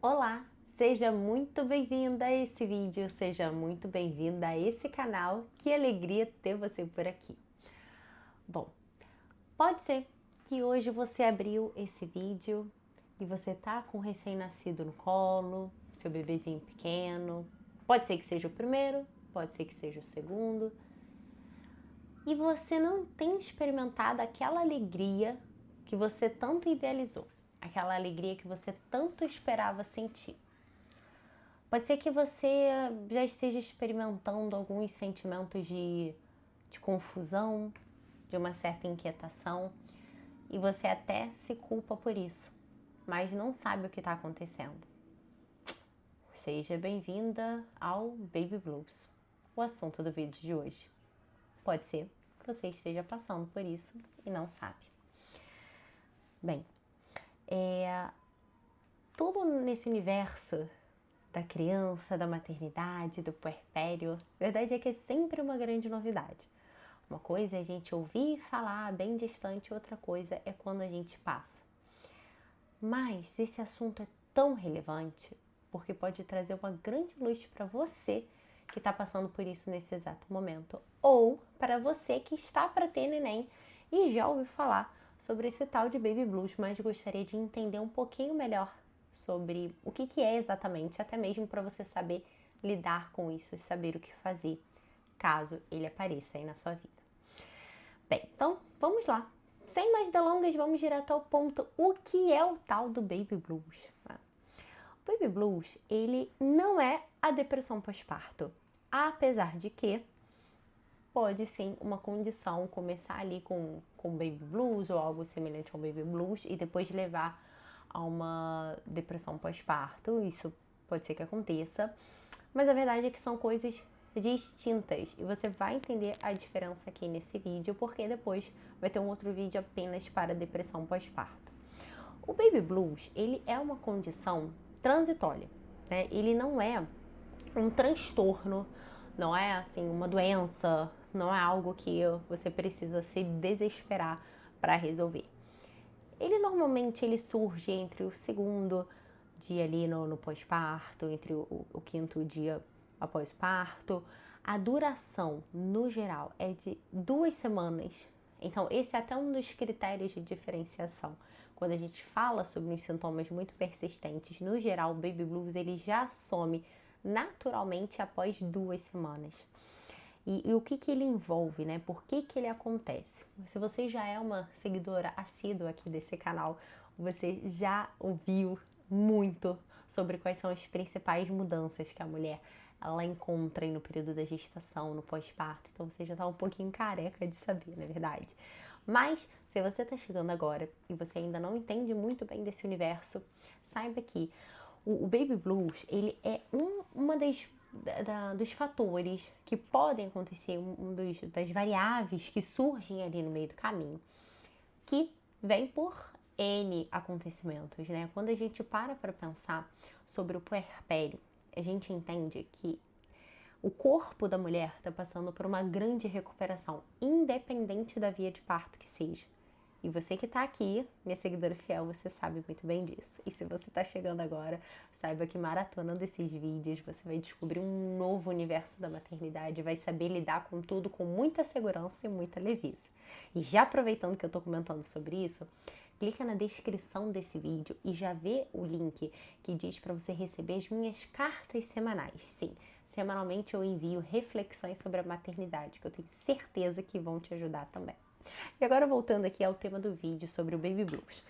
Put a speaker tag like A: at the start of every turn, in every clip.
A: Olá, seja muito bem-vinda a esse vídeo, seja muito bem-vinda a esse canal. Que alegria ter você por aqui. Bom, pode ser que hoje você abriu esse vídeo e você tá com um recém-nascido no colo, seu bebezinho pequeno. Pode ser que seja o primeiro, pode ser que seja o segundo. E você não tem experimentado aquela alegria que você tanto idealizou, aquela alegria que você tanto esperava sentir. Pode ser que você já esteja experimentando alguns sentimentos de confusão, de uma certa inquietação, e você até se culpa por isso, mas não sabe o que está acontecendo. Seja bem-vinda ao Baby Blues, o assunto do vídeo de hoje. Pode ser que você esteja passando por isso e não sabe. Bem, tudo nesse universo da criança, da maternidade, do puerpério, a verdade é que é sempre uma grande novidade. Uma coisa é a gente ouvir falar bem distante, outra coisa é quando a gente passa. Mas esse assunto é tão relevante porque pode trazer uma grande luz para você que está passando por isso nesse exato momento, ou para você que está para ter neném e já ouviu falar sobre esse tal de Baby Blues, mas gostaria de entender um pouquinho melhor sobre o que é exatamente, até mesmo para você saber lidar com isso e saber o que fazer caso ele apareça aí na sua vida. Bem, então vamos lá. Sem mais delongas, vamos direto ao ponto. O que é o tal do Baby Blues? O Baby Blues, ele não é a depressão pós-parto, apesar de que pode sim uma condição começar ali com Baby Blues ou algo semelhante ao Baby Blues e depois levar a uma depressão pós-parto. Isso pode ser que aconteça, mas a verdade é que são coisas distintas e você vai entender a diferença aqui nesse vídeo, porque depois vai ter um outro vídeo apenas para depressão pós-parto. O Baby Blues, ele é uma condição transitória, né? Ele não é um transtorno, não é assim uma doença, não é algo que você precisa se desesperar para resolver. Ele normalmente surge entre o segundo dia ali no pós-parto, entre o quinto dia após o parto. A duração, no geral, é de 2 semanas. Então, esse é até um dos critérios de diferenciação. Quando a gente fala sobre os sintomas muito persistentes, no geral, o Baby Blues ele já some naturalmente após 2 semanas. E o que ele envolve, né? Por que ele acontece? Se você já é uma seguidora assídua aqui desse canal, você já ouviu muito sobre quais são as principais mudanças que a mulher ela encontra no período da gestação, no pós-parto. Então você já tá um pouquinho careca de saber, na verdade. Mas se você tá chegando agora e você ainda não entende muito bem desse universo, saiba que o Baby Blues ele é uma dos fatores que podem acontecer, das variáveis que surgem ali no meio do caminho, que vem por N acontecimentos, né? Quando a gente para pensar sobre o puerpério, a gente entende que o corpo da mulher está passando por uma grande recuperação, independente da via de parto que seja. E você que está aqui, minha seguidora fiel, você sabe muito bem disso. E se você está chegando agora, saiba que maratonando esses vídeos, você vai descobrir um novo universo da maternidade, vai saber lidar com tudo com muita segurança e muita leveza. E já aproveitando que eu estou comentando sobre isso, clica na descrição desse vídeo e já vê o link que diz para você receber as minhas cartas semanais. Sim, semanalmente eu envio reflexões sobre a maternidade, que eu tenho certeza que vão te ajudar também. E agora voltando aqui ao tema do vídeo sobre o Baby Blues.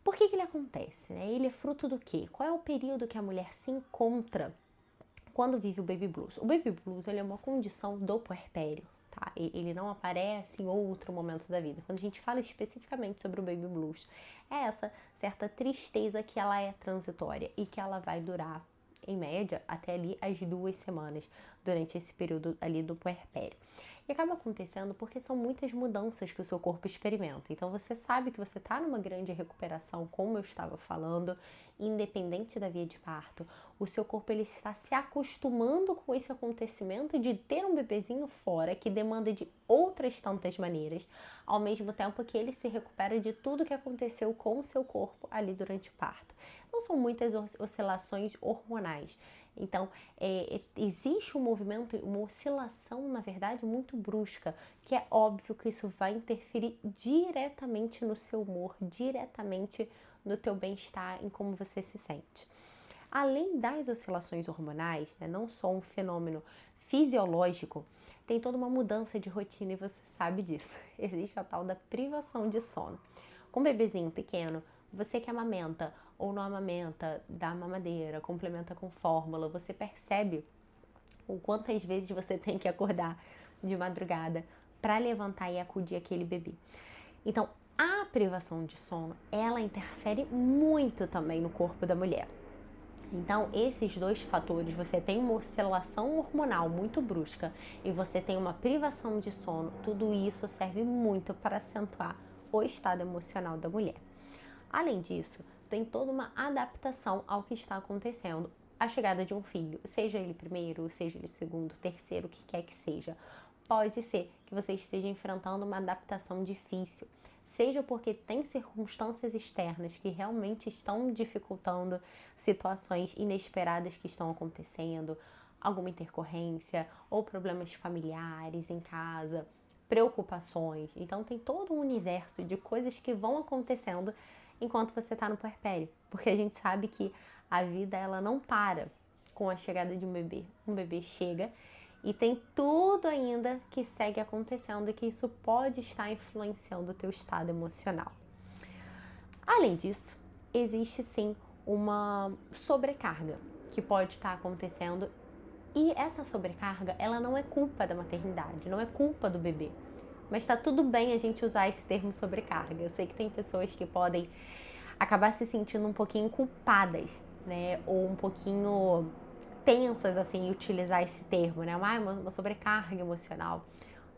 A: Por que ele acontece, né? Ele é fruto do quê? Qual é o período que a mulher se encontra quando vive o Baby Blues? O Baby Blues ele é uma condição do puerpério, tá? Ele não aparece em outro momento da vida. Quando a gente fala especificamente sobre o Baby Blues, é essa certa tristeza que ela é transitória e que ela vai durar em média, até ali as 2 semanas. durante esse período ali do puerpério. E acaba acontecendo porque são muitas mudanças que o seu corpo experimenta. Então você sabe que você está numa grande recuperação, como eu estava falando, independente da via de parto. O seu corpo ele está se acostumando com esse acontecimento de ter um bebezinho fora que demanda de outras tantas maneiras, ao mesmo tempo que ele se recupera de tudo que aconteceu com o seu corpo ali durante o parto. Então são muitas oscilações hormonais. Então, existe um movimento, uma oscilação, na verdade, muito brusca, que é óbvio que isso vai interferir diretamente no seu humor, diretamente no teu bem-estar, em como você se sente. Além das oscilações hormonais, né, não só um fenômeno fisiológico, tem toda uma mudança de rotina e você sabe disso. Existe a tal da privação de sono. Com um bebezinho pequeno, você que amamenta ou não amamenta, dá mamadeira, complementa com fórmula, você percebe o quantas vezes você tem que acordar de madrugada para levantar e acudir aquele bebê. Então, a privação de sono, ela interfere muito também no corpo da mulher. Então, esses dois fatores, você tem uma oscilação hormonal muito brusca e você tem uma privação de sono, tudo isso serve muito para acentuar o estado emocional da mulher. Além disso, tem toda uma adaptação ao que está acontecendo. A chegada de um filho, seja ele primeiro, seja ele segundo, terceiro, o que quer que seja. Pode ser que você esteja enfrentando uma adaptação difícil, seja porque tem circunstâncias externas que realmente estão dificultando situações inesperadas que estão acontecendo, alguma intercorrência ou problemas familiares em casa, preocupações. Então tem todo um universo de coisas que vão acontecendo enquanto você está no puerpério, porque a gente sabe que a vida ela não para com a chegada de um bebê. Um bebê chega e tem tudo ainda que segue acontecendo e que isso pode estar influenciando o teu estado emocional. Além disso, existe sim uma sobrecarga que pode estar acontecendo e essa sobrecarga, ela não é culpa da maternidade, não é culpa do bebê. Mas tá tudo bem a gente usar esse termo sobrecarga. Eu sei que tem pessoas que podem acabar se sentindo um pouquinho culpadas, né? Ou um pouquinho tensas, assim, em utilizar esse termo, né? Uma sobrecarga emocional.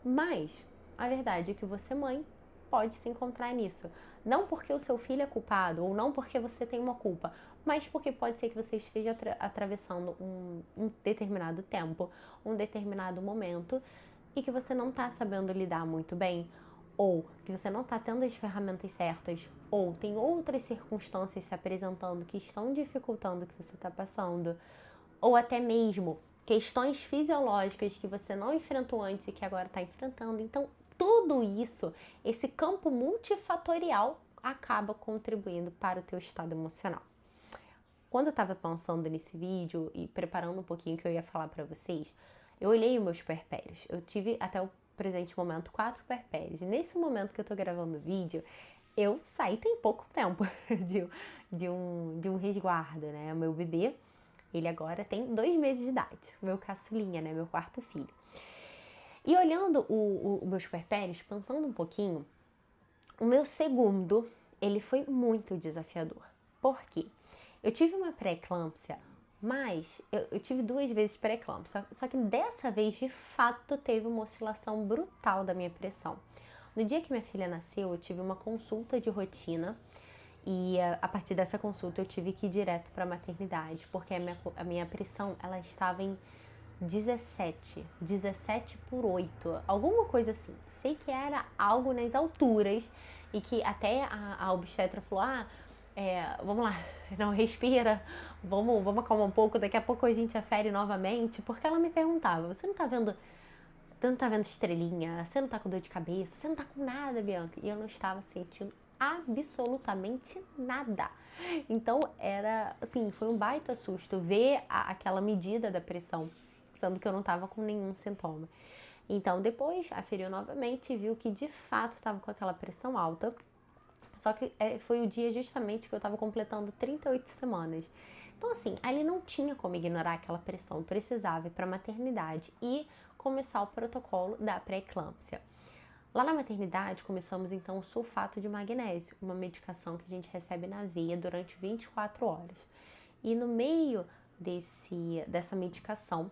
A: Mas a verdade é que você, mãe, pode se encontrar nisso. Não porque o seu filho é culpado, ou não porque você tem uma culpa, mas porque pode ser que você esteja atravessando um determinado tempo, um determinado momento, e que você não está sabendo lidar muito bem, ou que você não está tendo as ferramentas certas, ou tem outras circunstâncias se apresentando que estão dificultando o que você está passando, ou até mesmo questões fisiológicas que você não enfrentou antes e que agora está enfrentando. Então, tudo isso, esse campo multifatorial, acaba contribuindo para o teu estado emocional. Quando eu estava pensando nesse vídeo e preparando um pouquinho o que eu ia falar para vocês, eu olhei os meus puerpérios. Eu tive até o presente momento 4 puerpérios. E nesse momento que eu tô gravando o vídeo, eu saí tem pouco tempo de um resguardo, né? O meu bebê, ele agora tem 2 meses de idade. O meu caçulinha, né? Meu quarto filho. E olhando os meus puerpérios, pensando um pouquinho, o meu segundo, ele foi muito desafiador. Por quê? Eu tive uma pré-eclâmpsia, mas eu tive 2 vezes pré-eclâmpsia, só que dessa vez, de fato, teve uma oscilação brutal da minha pressão. No dia que minha filha nasceu, eu tive uma consulta de rotina e a partir dessa consulta eu tive que ir direto para a maternidade, porque a minha pressão ela estava em 17 por 8, alguma coisa assim. Sei que era algo nas alturas e que até a obstetra falou, vamos lá, não, respira, vamos acalmar um pouco, daqui a pouco a gente afere novamente, porque ela me perguntava, você não tá vendo estrelinha, você não tá com dor de cabeça, você não tá com nada, Bianca? E eu não estava sentindo absolutamente nada. Então era, assim, foi um baita susto ver aquela medida da pressão, sendo que eu não tava com nenhum sintoma. Então depois aferiu novamente e viu que de fato estava com aquela pressão alta. Só que foi o dia justamente que eu estava completando 38 semanas. Então, assim, ali não tinha como ignorar aquela pressão. Precisava ir para a maternidade e começar o protocolo da pré-eclâmpsia. Lá na maternidade, começamos então o sulfato de magnésio, uma medicação que a gente recebe na veia durante 24 horas. E no meio dessa medicação,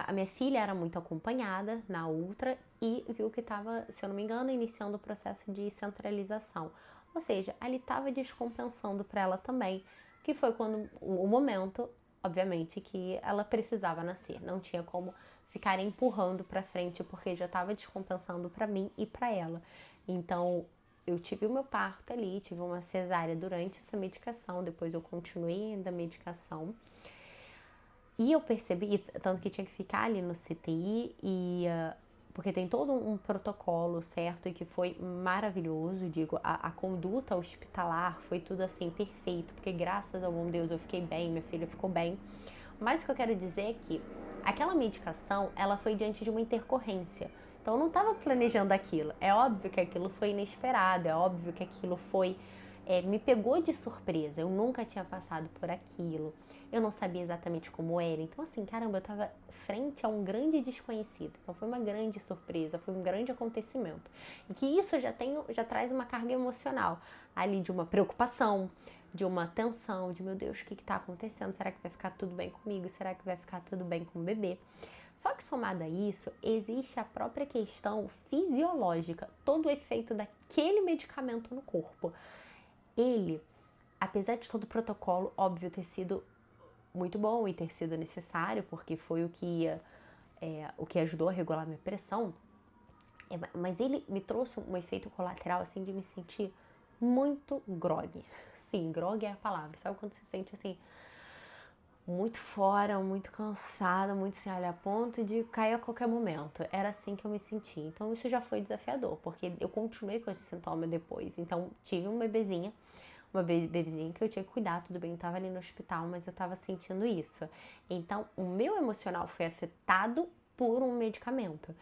A: a minha filha era muito acompanhada na ultra e viu que estava, se eu não me engano, iniciando o processo de centralização. Ou seja, ali estava descompensando para ela também, que foi quando o momento, obviamente, que ela precisava nascer. Não tinha como ficar empurrando para frente porque já estava descompensando para mim e para ela. Então, eu tive o meu parto ali, tive uma cesárea durante essa medicação, depois eu continuei ainda a medicação. E eu percebi, tanto que tinha que ficar ali no CTI, porque tem todo um protocolo, certo? E que foi maravilhoso, digo, a conduta hospitalar foi tudo assim, perfeito, porque graças ao bom Deus eu fiquei bem, minha filha ficou bem. Mas o que eu quero dizer é que aquela medicação, ela foi diante de uma intercorrência. Então eu não estava planejando aquilo. É óbvio que aquilo foi inesperado, é óbvio que aquilo foi... me pegou de surpresa, eu nunca tinha passado por aquilo, eu não sabia exatamente como era. Então assim, caramba, eu estava frente a um grande desconhecido. Então foi uma grande surpresa, foi um grande acontecimento. E que isso já traz uma carga emocional ali de uma preocupação, de uma tensão, de meu Deus, o que está acontecendo? Será que vai ficar tudo bem comigo? Será que vai ficar tudo bem com o bebê? Só que somado a isso, existe a própria questão fisiológica, todo o efeito daquele medicamento no corpo. Ele, apesar de todo o protocolo, óbvio, ter sido muito bom e ter sido necessário, porque foi o que ajudou a regular minha pressão, mas ele me trouxe um efeito colateral, assim, de me sentir muito grogue. Sim, grogue é a palavra. Sabe quando você se sente, assim, muito fora, muito cansada, muito assim, olha, a ponto de cair a qualquer momento. Era assim que eu me sentia. Então, isso já foi desafiador, porque eu continuei com esse sintoma depois. Então, tive uma bebezinha que eu tinha que cuidar, tudo bem, eu tava ali no hospital, mas eu tava sentindo isso. Então, o meu emocional foi afetado por um medicamento.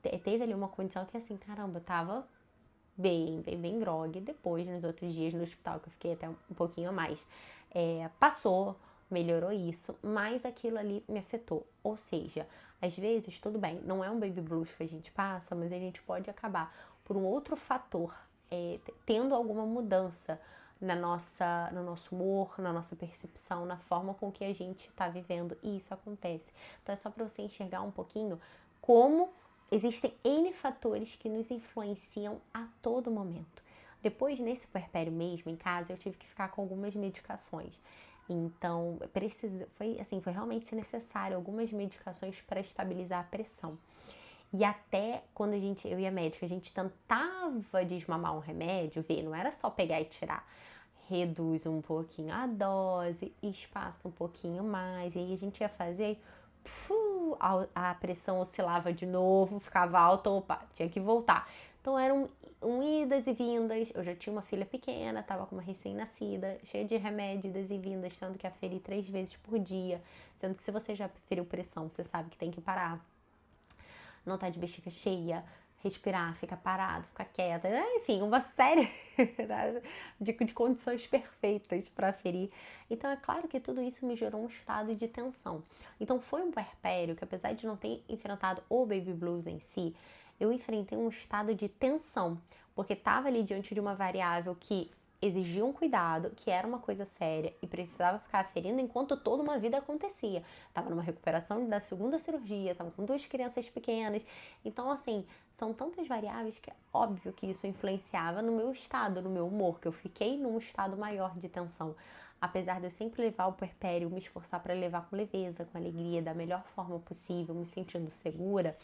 A: Teve ali uma condição que, assim, caramba, eu tava bem grogue. Depois, nos outros dias no hospital, que eu fiquei até um pouquinho a mais, passou, melhorou isso, mas aquilo ali me afetou. Ou seja, às vezes, tudo bem, não é um baby blues que a gente passa, mas a gente pode acabar por um outro fator, tendo alguma mudança no nosso humor, na nossa percepção, na forma com que a gente está vivendo, e isso acontece. Então é só para você enxergar um pouquinho como existem N fatores que nos influenciam a todo momento. Depois, nesse puerpério mesmo, em casa, eu tive que ficar com algumas medicações. Então, foi realmente necessário algumas medicações para estabilizar a pressão. E até quando eu e a médica, a gente tentava desmamar um remédio, não era só pegar e tirar. Reduz um pouquinho a dose, espaça um pouquinho mais, e aí a gente ia fazer, a pressão oscilava de novo, ficava alta, opa, tinha que voltar. Então eram idas e vindas. Eu já tinha uma filha pequena, tava com uma recém-nascida, cheia de remédio, idas e vindas, tendo que aferir 3 vezes por dia. Sendo que se você já feriu pressão, você sabe que tem que parar. Não tá de bexiga cheia, respirar, ficar parado, ficar quieta, enfim, uma série de condições perfeitas para aferir. Então é claro que tudo isso me gerou um estado de tensão. Então foi um puerpério que, apesar de não ter enfrentado o baby blues em si, eu enfrentei um estado de tensão, porque estava ali diante de uma variável que exigia um cuidado, que era uma coisa séria e precisava ficar aferindo enquanto toda uma vida acontecia. Tava numa recuperação da segunda cirurgia, tava com 2 crianças pequenas. Então, assim, são tantas variáveis que é óbvio que isso influenciava no meu estado, no meu humor, que eu fiquei num estado maior de tensão. Apesar de eu sempre levar o puerpério, me esforçar para levar com leveza, com alegria, da melhor forma possível, me sentindo segura,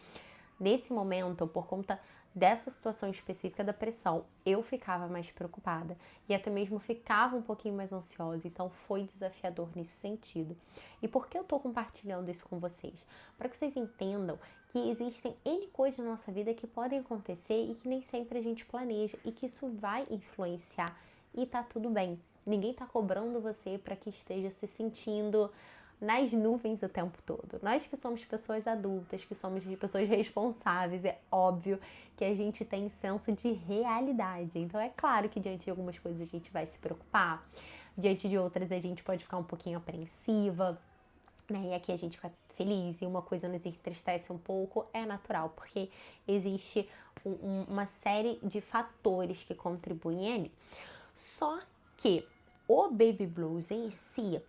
A: nesse momento, por conta dessa situação específica da pressão, eu ficava mais preocupada e até mesmo ficava um pouquinho mais ansiosa, então foi desafiador nesse sentido. E por que eu tô compartilhando isso com vocês? Para que vocês entendam que existem N coisas na nossa vida que podem acontecer e que nem sempre a gente planeja e que isso vai influenciar e tá tudo bem. Ninguém tá cobrando você para que esteja se sentindo nas nuvens o tempo todo. Nós que somos pessoas adultas, que somos pessoas responsáveis, é óbvio que a gente tem senso de realidade. Então é claro que diante de algumas coisas a gente vai se preocupar, diante de outras a gente pode ficar um pouquinho apreensiva, né? E aqui a gente fica feliz e uma coisa nos entristece um pouco, é natural, porque existe uma série de fatores que contribuem ali. Só que o baby blues em si,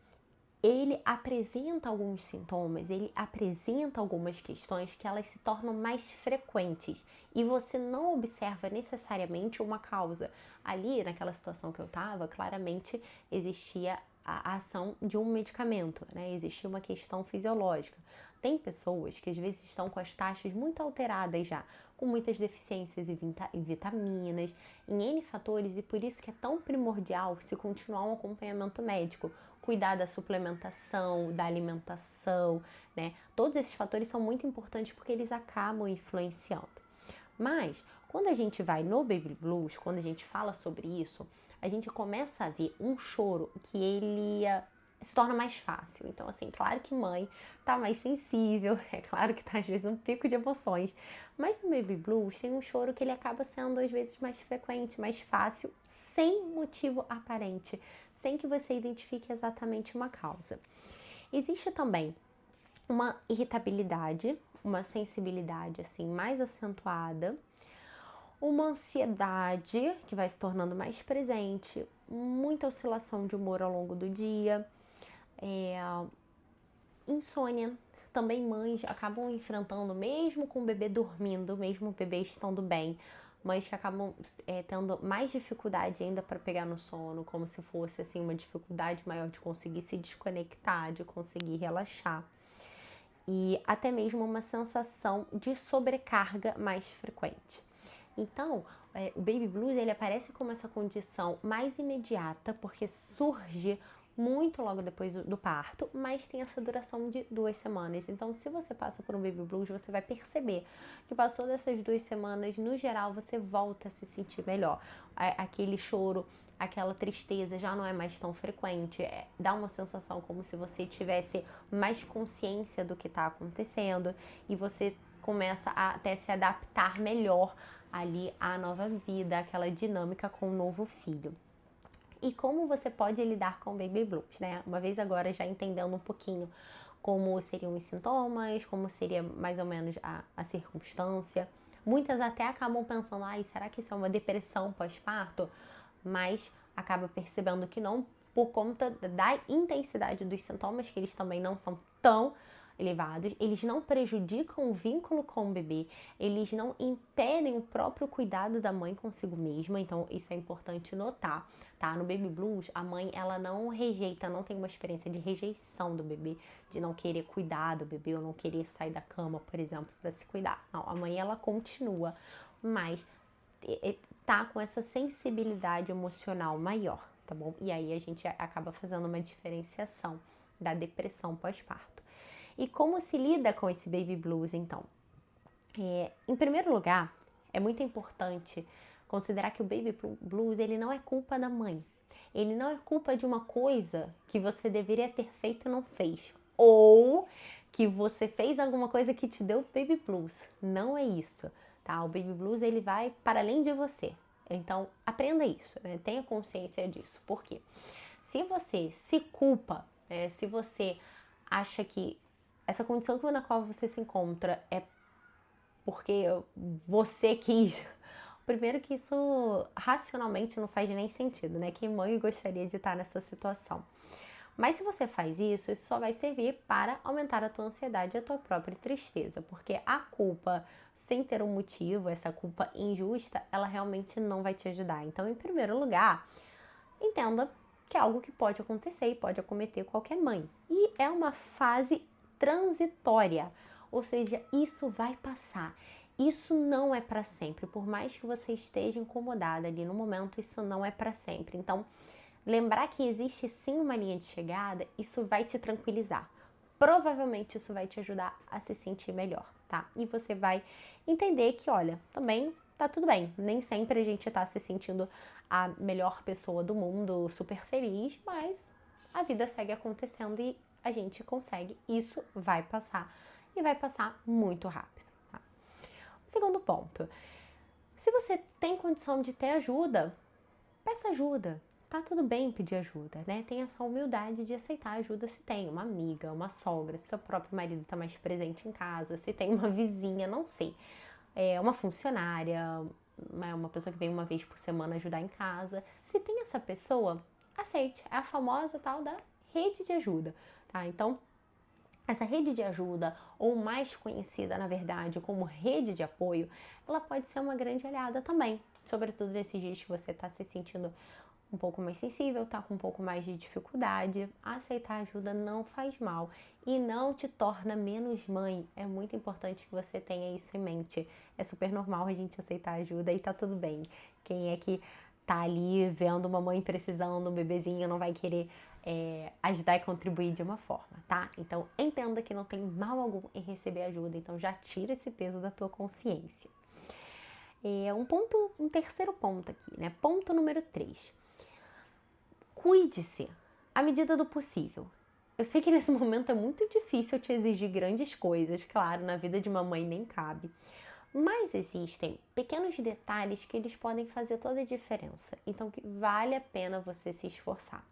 A: ele apresenta alguns sintomas, ele apresenta algumas questões que elas se tornam mais frequentes e você não observa necessariamente uma causa. Ali, naquela situação que eu estava, claramente existia a ação de um medicamento, né? Existia uma questão fisiológica. Tem pessoas que às vezes estão com as taxas muito alteradas já, com muitas deficiências em vitaminas, em N fatores, e por isso que é tão primordial se continuar um acompanhamento médico, cuidar da suplementação, da alimentação, né? Todos esses fatores são muito importantes porque eles acabam influenciando. Mas, quando a gente vai no Baby Blues, quando a gente fala sobre isso, a gente começa a ver um choro que ele se torna mais fácil. Então, assim, claro que mãe tá mais sensível, é claro que tá às vezes um pico de emoções, mas no Baby Blues tem um choro que ele acaba sendo às vezes mais frequente, mais fácil, sem motivo aparente, sem que você identifique exatamente uma causa. Existe também uma irritabilidade, uma sensibilidade assim mais acentuada, uma ansiedade que vai se tornando mais presente, muita oscilação de humor ao longo do dia, insônia. Também mães acabam enfrentando, mesmo com o bebê dormindo, mesmo o bebê estando bem, mães que acabam tendo mais dificuldade ainda para pegar no sono, como se fosse assim uma dificuldade maior de conseguir se desconectar, de conseguir relaxar. E até mesmo uma sensação de sobrecarga mais frequente. Então, o Baby Blues ele aparece como essa condição mais imediata, porque surge muito logo depois do parto, mas tem essa duração de 2 semanas. Então, se você passa por um Baby Blues, você vai perceber que passou dessas 2 semanas, no geral, você volta a se sentir melhor. Aquele choro, aquela tristeza já não é mais tão frequente, dá uma sensação como se você tivesse mais consciência do que está acontecendo e você começa a até se adaptar melhor ali à nova vida, aquela dinâmica com o novo filho. E como você pode lidar com o Baby Blues, né? Uma vez agora já entendendo um pouquinho como seriam os sintomas, como seria mais ou menos a circunstância. Muitas até acabam pensando, será que isso é uma depressão pós-parto? Mas acaba percebendo que não, por conta da intensidade dos sintomas, que eles também não são tão elevados, eles não prejudicam o vínculo com o bebê, eles não impedem o próprio cuidado da mãe consigo mesma, então isso é importante notar, tá? No Baby Blues, a mãe, ela não rejeita, não tem uma experiência de rejeição do bebê, de não querer cuidar do bebê ou não querer sair da cama, por exemplo, para se cuidar. Não, a mãe, ela continua, mas tá com essa sensibilidade emocional maior, tá bom? E aí a gente acaba fazendo uma diferenciação da depressão pós-parto. E como se lida com esse Baby Blues, então? Em primeiro lugar, é muito importante considerar que o Baby Blues, ele não é culpa da mãe. Ele não é culpa de uma coisa que você deveria ter feito e não fez. Ou que você fez alguma coisa que te deu Baby Blues. Não é isso, tá? O Baby Blues, ele vai para além de você. Então, aprenda isso, né? Tenha consciência disso. Por quê? Se você se culpa, se você acha que essa condição na qual você se encontra é porque você quis. Primeiro que isso racionalmente não faz nem sentido, né? Que mãe gostaria de estar nessa situação. Mas se você faz isso, isso só vai servir para aumentar a tua ansiedade e a tua própria tristeza, porque a culpa sem ter um motivo, essa culpa injusta, ela realmente não vai te ajudar. Então, em primeiro lugar, entenda que é algo que pode acontecer e pode acometer qualquer mãe. E é uma fase transitória, ou seja, isso vai passar. Isso não é para sempre, por mais que você esteja incomodada ali no momento, isso não é para sempre. Então, lembrar que existe sim uma linha de chegada, isso vai te tranquilizar. Provavelmente isso vai te ajudar a se sentir melhor, tá? E você vai entender que, olha, também tá tudo bem. Nem sempre a gente tá se sentindo a melhor pessoa do mundo, super feliz, mas a vida segue acontecendo e a gente consegue. Isso vai passar e vai passar muito rápido, tá? O segundo ponto. Se você tem condição de ter ajuda, peça ajuda. Tá tudo bem pedir ajuda, né? Tem essa humildade de aceitar ajuda se tem uma amiga, uma sogra, se seu próprio marido tá mais presente em casa, se tem uma vizinha, não sei. Uma funcionária, uma pessoa que vem uma vez por semana ajudar em casa. Se tem essa pessoa, aceite. É a famosa tal da rede de ajuda, tá? Então, essa rede de ajuda, ou mais conhecida, na verdade, como rede de apoio, ela pode ser uma grande aliada também, sobretudo nesses dias que você está se sentindo um pouco mais sensível, tá com um pouco mais de dificuldade. Aceitar ajuda não faz mal e não te torna menos mãe. É muito importante que você tenha isso em mente. É super normal a gente aceitar ajuda e tá tudo bem. Quem é que tá ali vendo uma mãe precisando, um bebezinho, não vai querer ajudar e contribuir de uma forma, tá? Então entenda que não tem mal algum em receber ajuda, então já tira esse peso da tua consciência. Um terceiro ponto aqui, né? Ponto número 3. Cuide-se à medida do possível. Eu sei que nesse momento é muito difícil te exigir grandes coisas, claro, na vida de uma mãe nem cabe. Mas existem pequenos detalhes que eles podem fazer toda a diferença. Então, que vale a pena você se esforçar.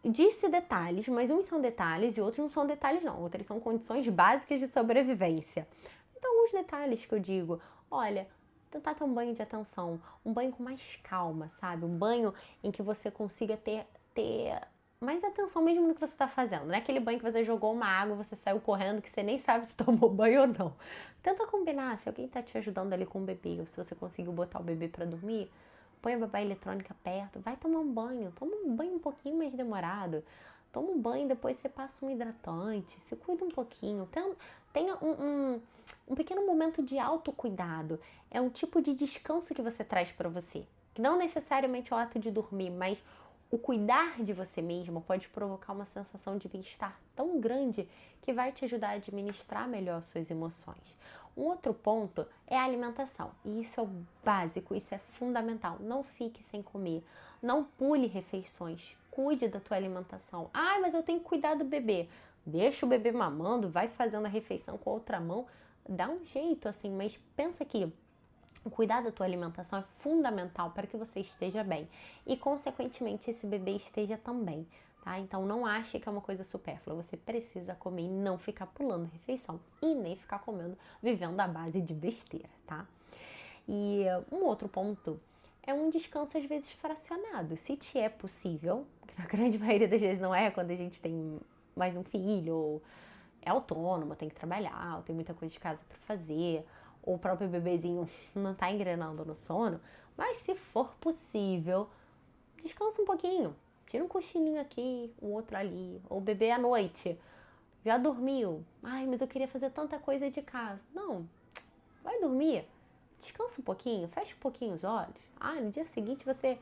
A: Disse detalhes, mas uns são detalhes e outros não são detalhes não. Outros são condições básicas de sobrevivência. Então, alguns detalhes que eu digo, olha, tentar ter um banho de atenção, um banho com mais calma, sabe? Um banho em que você consiga ter mais atenção mesmo no que você está fazendo. Não é aquele banho que você jogou uma água, você saiu correndo, que você nem sabe se tomou banho ou não. Tenta combinar, se alguém está te ajudando ali com o bebê, ou se você conseguiu botar o bebê para dormir, põe a babá eletrônica perto, vai tomar um banho, toma um banho um pouquinho mais demorado. Toma um banho, depois você passa um hidratante, se cuida um pouquinho. Tenha um pequeno momento de autocuidado. É um tipo de descanso que você traz para você. Não necessariamente o ato de dormir, mas o cuidar de você mesmo pode provocar uma sensação de bem-estar tão grande que vai te ajudar a administrar melhor suas emoções. Um outro ponto é a alimentação. E isso é o básico, isso é fundamental. Não fique sem comer. Não pule refeições. Cuide da tua alimentação. Ah, mas eu tenho que cuidar do bebê. Deixa o bebê mamando, vai fazendo a refeição com a outra mão. Dá um jeito, assim, mas pensa que cuidar da tua alimentação é fundamental para que você esteja bem e, consequentemente, esse bebê esteja também, tá? Então, não ache que é uma coisa supérflua. Você precisa comer e não ficar pulando refeição e nem ficar comendo, vivendo à base de besteira, tá? E um outro ponto é um descanso, às vezes, fracionado. Se te é possível, que na grande maioria das vezes não é, quando a gente tem mais um filho, ou é autônoma, tem que trabalhar, ou tem muita coisa de casa para fazer, ou o próprio bebezinho não tá engrenando no sono, mas se for possível, descansa um pouquinho. Tira um cochilinho aqui, o outro ali, ou o bebê à noite. Já dormiu? Ai, mas eu queria fazer tanta coisa de casa. Não, vai dormir. Descansa um pouquinho, fecha um pouquinho os olhos. No dia seguinte você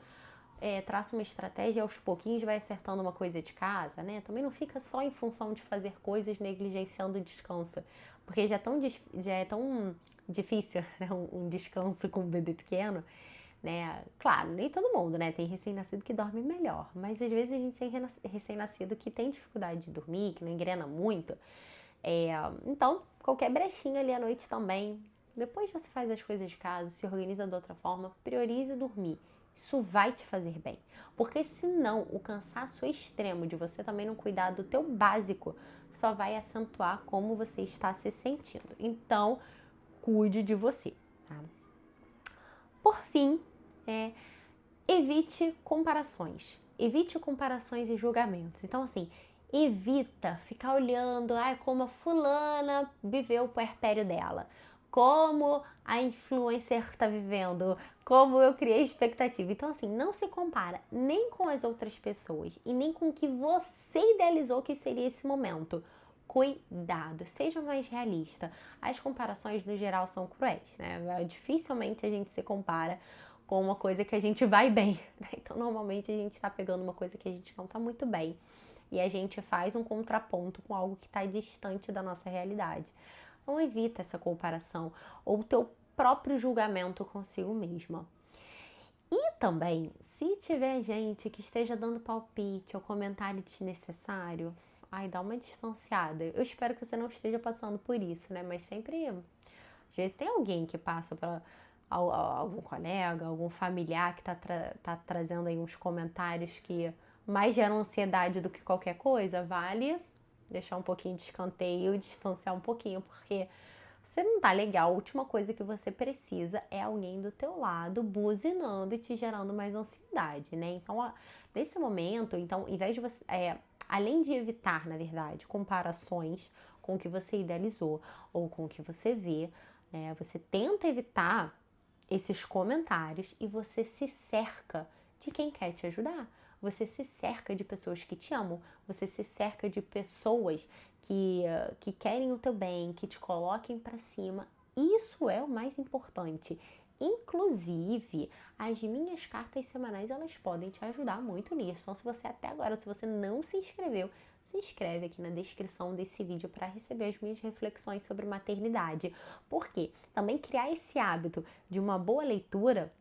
A: traça uma estratégia e aos pouquinhos vai acertando uma coisa de casa, né? Também não fica só em função de fazer coisas negligenciando o descanso. Porque já é tão difícil, né? Um descanso com um bebê pequeno, né? Claro, nem todo mundo, né? Tem recém-nascido que dorme melhor. Mas às vezes a gente tem recém-nascido que tem dificuldade de dormir, que não engrena muito. Então, qualquer brechinha ali à noite também. Depois você faz as coisas de casa, se organiza de outra forma, priorize dormir. Isso vai te fazer bem. Porque senão o cansaço extremo de você também não cuidar do teu básico só vai acentuar como você está se sentindo. Então, cuide de você, tá? Por fim, evite comparações. Evite comparações e julgamentos. Então, assim, evita ficar olhando como a fulana viveu o puerpério dela, como a influencer está vivendo, como eu criei expectativa. Então, assim, não se compara nem com as outras pessoas e nem com o que você idealizou que seria esse momento. Cuidado, seja mais realista. As comparações, no geral, são cruéis, né? Dificilmente a gente se compara com uma coisa que a gente vai bem, né? Então, normalmente a gente está pegando uma coisa que a gente não está muito bem e a gente faz um contraponto com algo que está distante da nossa realidade. Não evita essa comparação ou o teu próprio julgamento consigo mesma. E também, se tiver gente que esteja dando palpite ou comentário desnecessário, dá uma distanciada. Eu espero que você não esteja passando por isso, né? Mas sempre, às vezes tem alguém que passa para algum colega, algum familiar que tá trazendo aí uns comentários que mais geram ansiedade do que qualquer coisa. Vale deixar um pouquinho de escanteio e distanciar um pouquinho, porque Você não tá legal, a última coisa que você precisa é alguém do teu lado buzinando e te gerando mais ansiedade, né? Então, nesse momento, então, em vez de você, além de evitar, na verdade, comparações com o que você idealizou ou com o que você vê, né? Você tenta evitar esses comentários e você se cerca de quem quer te ajudar. Você se cerca de pessoas que te amam, você se cerca de pessoas que querem o teu bem, que te coloquem para cima. Isso é o mais importante. Inclusive, as minhas cartas semanais, elas podem te ajudar muito nisso. Então, se você até agora, se você não se inscreveu, se inscreve aqui na descrição desse vídeo para receber as minhas reflexões sobre maternidade. Por quê? Também criar esse hábito de uma boa leitura,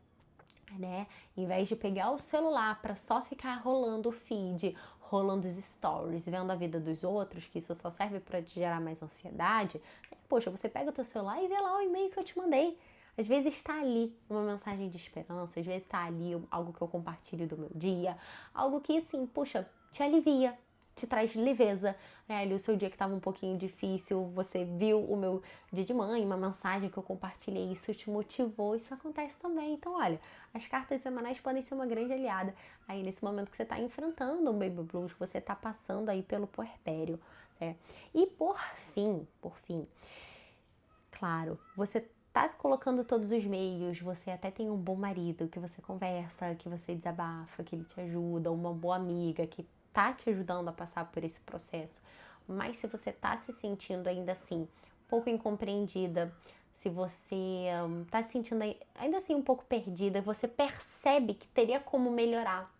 A: né? Em vez de pegar o celular para só ficar rolando o feed, rolando os stories, vendo a vida dos outros, que isso só serve para te gerar mais ansiedade, poxa, você pega o teu celular e vê lá o e-mail que eu te mandei. Às vezes está ali uma mensagem de esperança, às vezes está ali algo que eu compartilho do meu dia, algo que, assim, puxa, te alivia, te traz leveza, né? Ali o seu dia que estava um pouquinho difícil, você viu o meu dia de mãe, uma mensagem que eu compartilhei, isso te motivou, isso acontece também. Então, olha, as cartas semanais podem ser uma grande aliada aí nesse momento que você está enfrentando um baby blues, que você está passando aí pelo puerpério, né? E por fim, claro, você tá colocando todos os meios, você até tem um bom marido que você conversa, que você desabafa, que ele te ajuda, uma boa amiga que tá te ajudando a passar por esse processo. Mas se você tá se sentindo ainda assim um pouco incompreendida, se você tá se sentindo ainda assim um pouco perdida, você percebe que teria como melhorar,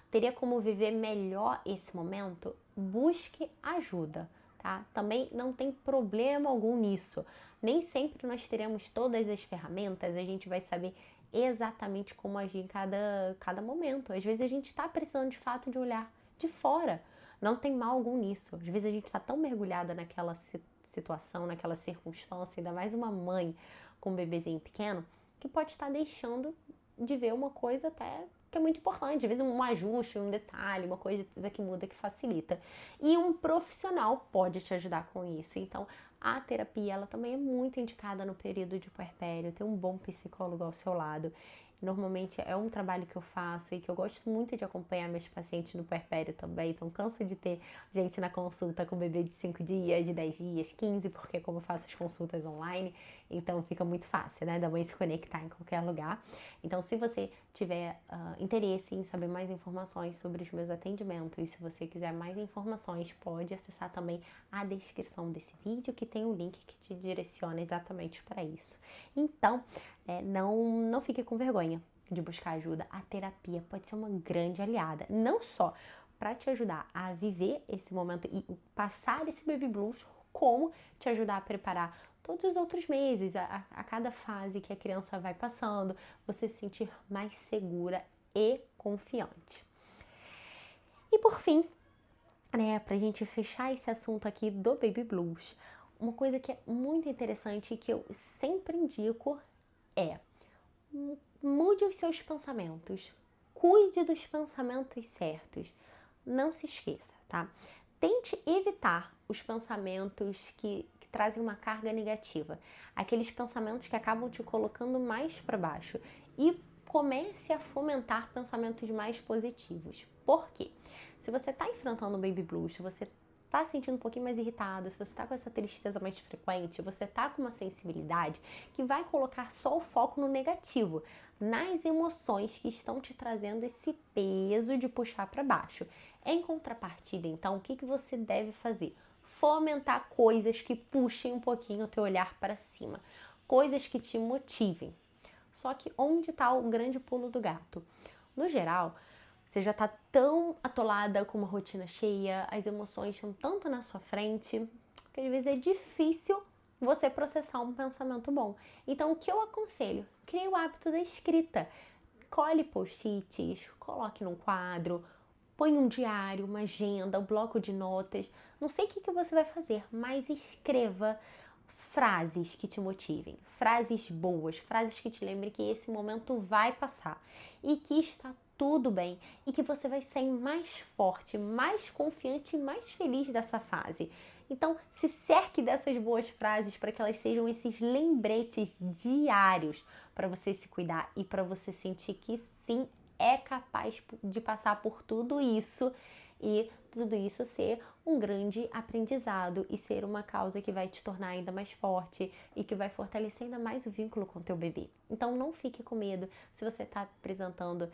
A: teria como viver melhor esse momento, busque ajuda, tá? Também não tem problema algum nisso. Nem sempre nós teremos todas as ferramentas, a gente vai saber exatamente como agir em cada momento. Às vezes a gente está precisando de fato de olhar de fora. Não tem mal algum nisso. Às vezes a gente está tão mergulhada naquela situação, naquela circunstância, ainda mais uma mãe com um bebezinho pequeno, que pode estar deixando de ver uma coisa até que é muito importante. Às vezes um ajuste, um detalhe, uma coisa que muda, que facilita. E um profissional pode te ajudar com isso. Então, a terapia, ela também é muito indicada no período de puerpério, ter um bom psicólogo ao seu lado. Normalmente é um trabalho que eu faço e que eu gosto muito de acompanhar meus pacientes no puerpério também. Então, canso de ter gente na consulta com bebê de 5 dias, de 10 dias, 15, porque como eu faço as consultas online, então fica muito fácil, né, da mãe se conectar em qualquer lugar. Então, se você tiver interesse em saber mais informações sobre os meus atendimentos, se você quiser mais informações, pode acessar também a descrição desse vídeo, que tem um link que te direciona exatamente para isso. Então, não fique com vergonha de buscar ajuda. A terapia pode ser uma grande aliada, não só para te ajudar a viver esse momento e passar esse baby blues, como te ajudar a preparar todos os outros meses, a cada fase que a criança vai passando, você se sentir mais segura e confiante. E por fim, né, pra gente fechar esse assunto aqui do baby blues, uma coisa que é muito interessante e que eu sempre indico é: mude os seus pensamentos, cuide dos pensamentos certos. Não se esqueça, tá? Tente evitar os pensamentos que trazem uma carga negativa, aqueles pensamentos que acabam te colocando mais para baixo, e comece a fomentar pensamentos mais positivos. Por quê? Se você está enfrentando o baby blues, se você está se sentindo um pouquinho mais irritada, se você está com essa tristeza mais frequente, você está com uma sensibilidade que vai colocar só o foco no negativo, nas emoções que estão te trazendo esse peso de puxar para baixo. Em contrapartida, então, o que você deve fazer? Fomentar coisas que puxem um pouquinho o teu olhar para cima, coisas que te motivem. Só que onde está o grande pulo do gato? No geral, você já está tão atolada com uma rotina cheia, as emoções estão tanto na sua frente, que às vezes é difícil você processar um pensamento bom. Então, o que eu aconselho? Crie o hábito da escrita. Cole post-its, coloque num quadro, põe um diário, uma agenda, um bloco de notas. Não sei o que você vai fazer, mas escreva frases que te motivem, frases boas, frases que te lembrem que esse momento vai passar e que está tudo bem e que você vai sair mais forte, mais confiante e mais feliz dessa fase. Então, se cerque dessas boas frases para que elas sejam esses lembretes diários para você se cuidar e para você sentir que sim, é capaz de passar por tudo isso e tudo isso ser um grande aprendizado e ser uma causa que vai te tornar ainda mais forte e que vai fortalecer ainda mais o vínculo com o teu bebê. Então não fique com medo se você está apresentando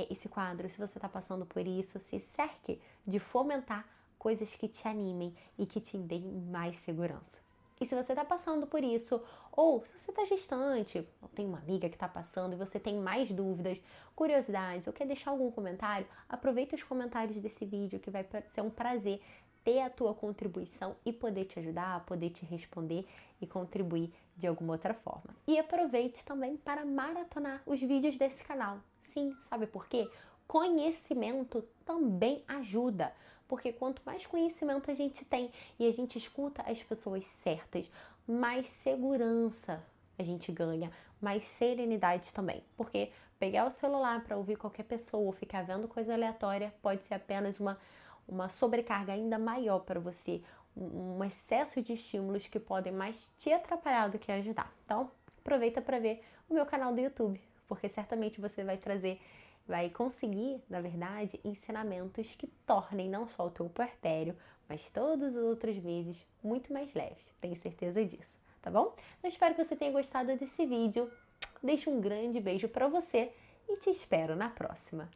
A: esse quadro, se você está passando por isso, se cerque de fomentar coisas que te animem e que te deem mais segurança. E se você está passando por isso, ou se você está gestante, ou tem uma amiga que está passando e você tem mais dúvidas, curiosidades, ou quer deixar algum comentário, aproveita os comentários desse vídeo que vai ser um prazer ter a tua contribuição e poder te ajudar, poder te responder e contribuir de alguma outra forma. E aproveite também para maratonar os vídeos desse canal. Sim, sabe por quê? Conhecimento também ajuda. Porque quanto mais conhecimento a gente tem e a gente escuta as pessoas certas, mais segurança a gente ganha, mais serenidade também. Porque pegar o celular para ouvir qualquer pessoa ou ficar vendo coisa aleatória pode ser apenas uma sobrecarga ainda maior para você, um excesso de estímulos que podem mais te atrapalhar do que ajudar. Então, aproveita para ver o meu canal do YouTube, porque certamente você vai conseguir, na verdade, ensinamentos que tornem não só o teu puerpério, mas todos os outros meses muito mais leves. Tenho certeza disso, tá bom? Eu espero que você tenha gostado desse vídeo. Deixo um grande beijo para você e te espero na próxima.